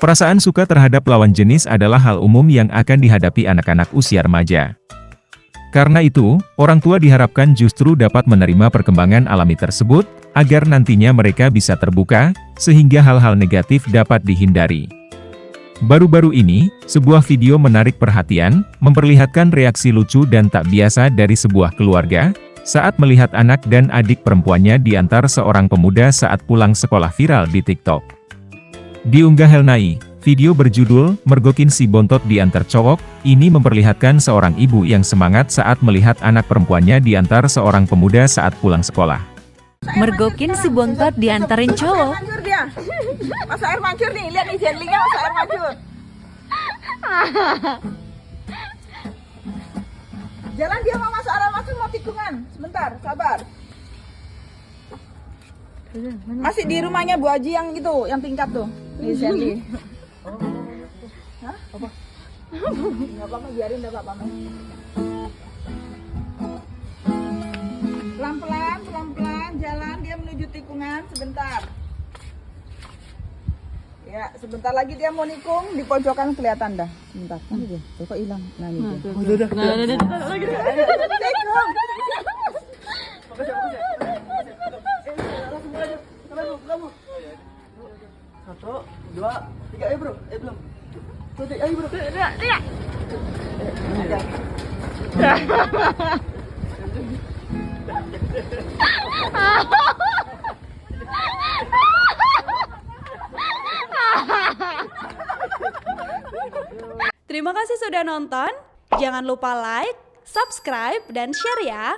Perasaan suka terhadap lawan jenis adalah hal umum yang akan dihadapi anak-anak usia remaja. Karena itu, orang tua diharapkan justru dapat menerima perkembangan alami tersebut, agar nantinya mereka bisa terbuka, sehingga hal-hal negatif dapat dihindari. Baru-baru ini, sebuah video menarik perhatian, memperlihatkan reaksi lucu dan tak biasa dari sebuah keluarga, saat melihat anak dan adik perempuannya diantar seorang pemuda saat pulang sekolah viral di TikTok. Diunggah Helnai, video berjudul, "Mergokin si bontot diantar cowok", ini memperlihatkan seorang ibu yang semangat saat melihat anak perempuannya diantar seorang pemuda saat pulang sekolah. Mergokin si bontot diantarin cowok. Mancur dia. Masuk air mancur nih, lihat nih jenlingnya masuk air mancur. Jalan dia mau masuk air mancur, mau tikungan. Sebentar, sabar. Masih di rumahnya Bu Haji yang itu, yang tingkat tuh. Nih Jenli. Hah? Apa? Enggak apa-apa, biarin enggak apa-apa. Pelan-pelan jalan dia menuju tikungan sebentar. Ya, sebentar lagi dia mau nikung, di pojokan kelihatan dah. Sebentar. Ini dia. Tuh kok hilang. Nah, ini dia. Udah. Satu, dua, tiga, bro. Belum. Tuh, ayo bro. Tiga. Terima kasih sudah nonton. Jangan lupa like, subscribe, dan share ya.